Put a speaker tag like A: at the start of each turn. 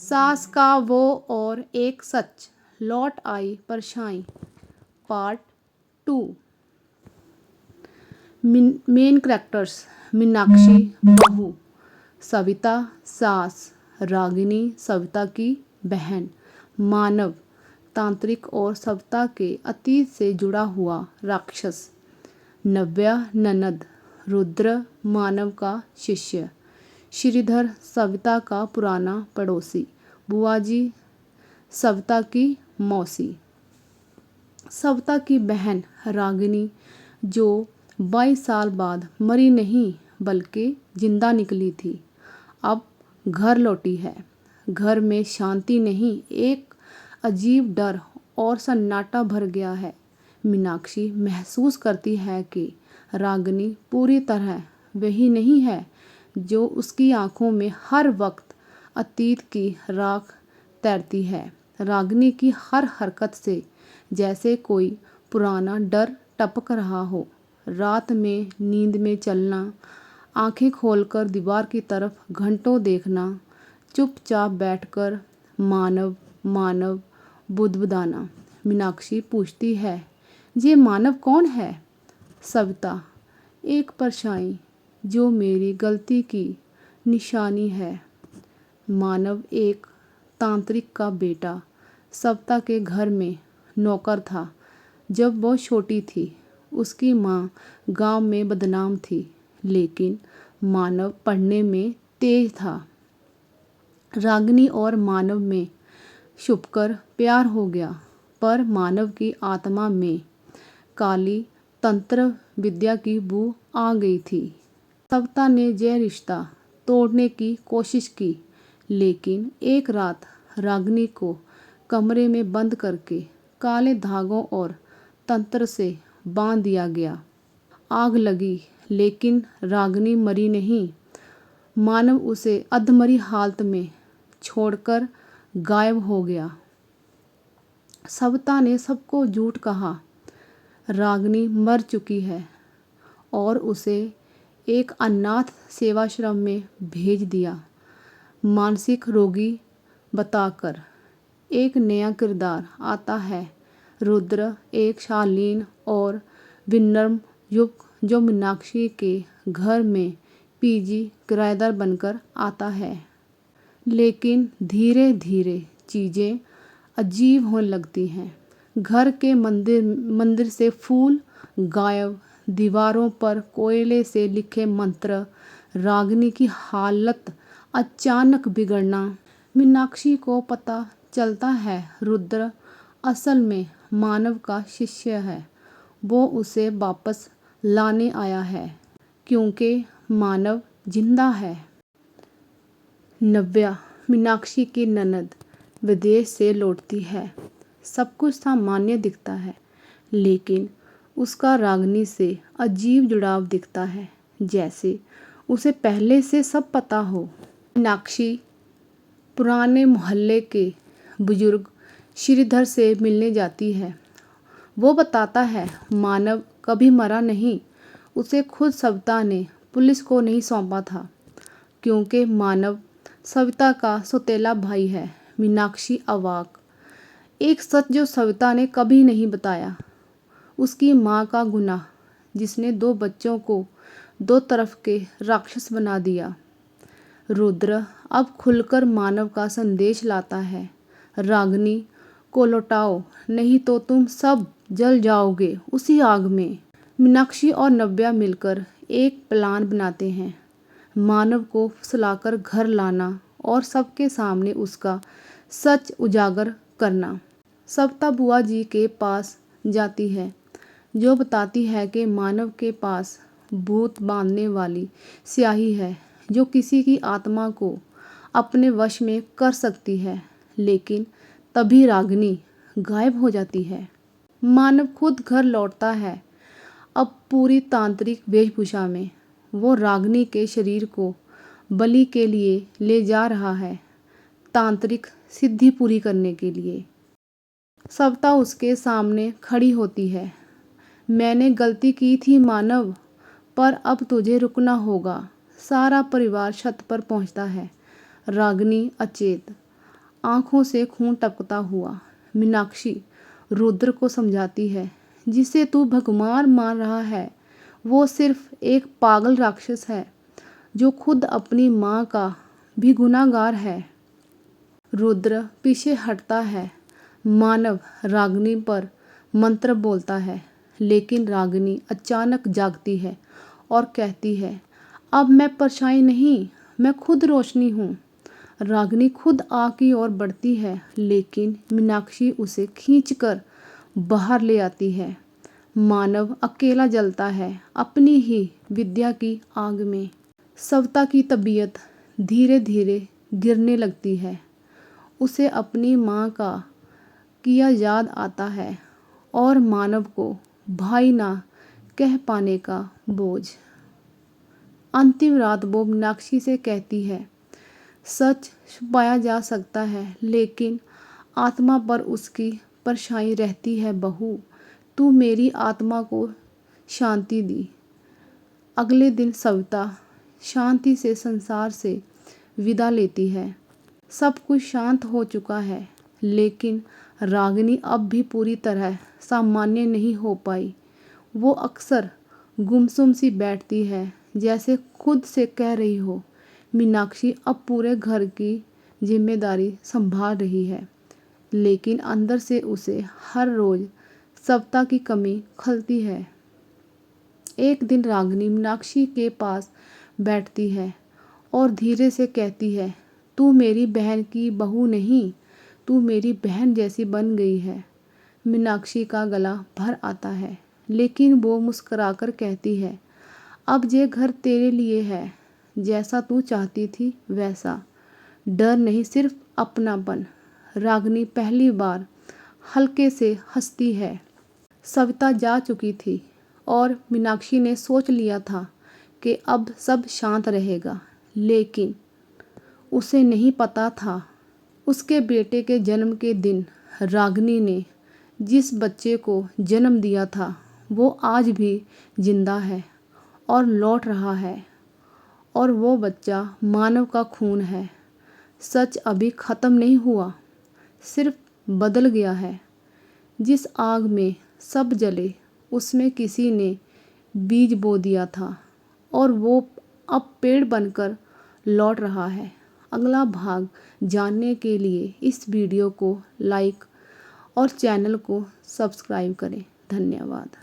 A: सास का वो और एक सच, लौट आई परछाई। पार्ट 2। मेन कैरेक्टर्स: मीनाक्षी बहू, सविता सास, रागिनी सविता की बहन, मानव तांत्रिक और सविता के अतीत से जुड़ा हुआ राक्षस, नव्या ननद, रुद्र मानव का शिष्य, श्रीधर सविता का पुराना पड़ोसी, बुआजी सविता की मौसी, सविता की बहन रागिनी जो 22 साल बाद मरी नहीं बल्कि जिंदा निकली थी, अब घर लौटी है। घर में शांति नहीं, एक अजीब डर और सन्नाटा भर गया है। मीनाक्षी महसूस करती है कि रागिनी पूरी तरह वही नहीं है जो उसकी आंखों में हर वक्त अतीत की राख तैरती है। रागिनी की हर हरकत से जैसे कोई पुराना डर टपक रहा हो। रात में नींद में चलना, आंखें खोलकर दीवार की तरफ घंटों देखना, चुपचाप बैठकर मानव मानव बुदबुदाना। मीनाक्षी पूछती है, ये मानव कौन है? सविता: एक परछाई जो मेरी गलती की निशानी है। मानव: एक तांत्रिक का बेटा, सविता के घर में नौकर था जब वो छोटी थी। उसकी माँ गांव में बदनाम थी, लेकिन मानव पढ़ने में तेज था। रागिनी और मानव में छुपकर प्यार हो गया, पर मानव की आत्मा में काली तंत्र विद्या की बू आ गई थी। सविता ने यह रिश्ता तोड़ने की कोशिश की, लेकिन एक रात रागिनी को कमरे में बंद करके काले धागों और तंत्र से बांध दिया गया। आग लगी, लेकिन रागिनी मरी नहीं। मानव उसे अधमरी हालत में छोड़कर गायब हो गया। सविता ने सबको झूठ कहा, रागिनी मर चुकी है, और उसे एक अनाथ सेवाश्रम में भेज दिया, मानसिक रोगी बताकर। एक नया किरदार आता है, रुद्र, एक शालीन और विनम्र युवक जो मीनाक्षी के घर में पीजी किराएदार बनकर आता है। लेकिन धीरे धीरे चीज़ें अजीब होने लगती हैं। घर के मंदिर से फूल गायब, दीवारों पर कोयले से लिखे मंत्र, रागिनी की हालत अचानक बिगड़ना। मीनाक्षी को पता चलता है रुद्र असल में मानव का शिष्य है। वो उसे वापस लाने आया है क्योंकि मानव जिंदा है। नव्या, मीनाक्षी की ननद, विदेश से लौटती है। सब कुछ सामान्य दिखता है, लेकिन उसका रागिनी से अजीब जुड़ाव दिखता है, जैसे उसे पहले से सब पता हो। मीनाक्षी पुराने मोहल्ले के बुजुर्ग श्रीधर से मिलने जाती है। वो बताता है मानव कभी मरा नहीं। उसे खुद सविता ने पुलिस को नहीं सौंपा था, क्योंकि मानव सविता का सौतेला भाई है। मीनाक्षी अवाक। एक सच जो सविता ने कभी नहीं बताया, उसकी माँ का गुनाह, जिसने 2 बच्चों को 2 तरफ के राक्षस बना दिया। रुद्र अब खुलकर मानव का संदेश लाता है, रागिनी को लौटाओ, नहीं तो तुम सब जल जाओगे उसी आग में। मीनाक्षी और नव्या मिलकर एक प्लान बनाते हैं, मानव को फुसलाकर घर लाना और सबके सामने उसका सच उजागर करना। सविता बुआ जी के पास जाती है, जो बताती है कि मानव के पास भूत बांधने वाली स्याही है जो किसी की आत्मा को अपने वश में कर सकती है। लेकिन तभी रागिनी गायब हो जाती है। मानव खुद घर लौटता है, अब पूरी तांत्रिक वेशभूषा में। वो रागिनी के शरीर को बलि के लिए ले जा रहा है, तांत्रिक सिद्धि पूरी करने के लिए। सविता उसके सामने खड़ी होती है, मैंने गलती की थी मानव, पर अब तुझे रुकना होगा। सारा परिवार छत पर पहुंचता है। रागिनी अचेत, आंखों से खून टपकता हुआ। मीनाक्षी रुद्र को समझाती है, जिसे तू भगवान मान रहा है वो सिर्फ एक पागल राक्षस है जो खुद अपनी माँ का भी गुनाहगार है। रुद्र पीछे हटता है। मानव रागिनी पर मंत्र बोलता है, लेकिन रागिनी अचानक जागती है और कहती है, अब मैं परछाई नहीं, मैं खुद रोशनी हूँ। रागिनी खुद आग की ओर बढ़ती है, लेकिन मीनाक्षी उसे खींचकर बाहर ले आती है। मानव अकेला जलता है अपनी ही विद्या की आग में। सविता की तबीयत धीरे धीरे गिरने लगती है। उसे अपनी माँ का किया याद आता है और मानव को भाई ना कह पाने का बोझ। अंतिम रात वो मीनाक्षी से कहती है, सच छुपाया जा सकता है, लेकिन आत्मा पर उसकी परछाई रहती है। बहू, तू मेरी आत्मा को शांति दी। अगले दिन सविता शांति से संसार से विदा लेती है। सब कुछ शांत हो चुका है, लेकिन रागिनी अब भी पूरी तरह सामान्य नहीं हो पाई। वो अक्सर गुमसुम सी बैठती है, जैसे खुद से कह रही हो, मीनाक्षी अब पूरे घर की जिम्मेदारी संभाल रही है, लेकिन अंदर से उसे हर रोज सविता की कमी खलती है। एक दिन रागिनी मीनाक्षी के पास बैठती है और धीरे से कहती है, तू मेरी बहन की बहू नहीं, तू मेरी बहन जैसी बन गई है। मीनाक्षी का गला भर आता है, लेकिन वो मुस्कुराकर कहती है, अब ये घर तेरे लिए है, जैसा तू चाहती थी वैसा। डर नहीं, सिर्फ अपनापन। रागिनी पहली बार हल्के से हंसती है। सविता जा चुकी थी और मीनाक्षी ने सोच लिया था कि अब सब शांत रहेगा, लेकिन उसे नहीं पता था उसके बेटे के जन्म के दिन रागिनी ने जिस बच्चे को जन्म दिया था वो आज भी जिंदा है और लौट रहा है, और वो बच्चा मानव का खून है। सच अभी ख़त्म नहीं हुआ, सिर्फ बदल गया है। जिस आग में सब जले उसमें किसी ने बीज बो दिया था और वो अब पेड़ बनकर लौट रहा है। अगला भाग जानने के लिए इस वीडियो को लाइक और चैनल को सब्सक्राइब करें। धन्यवाद।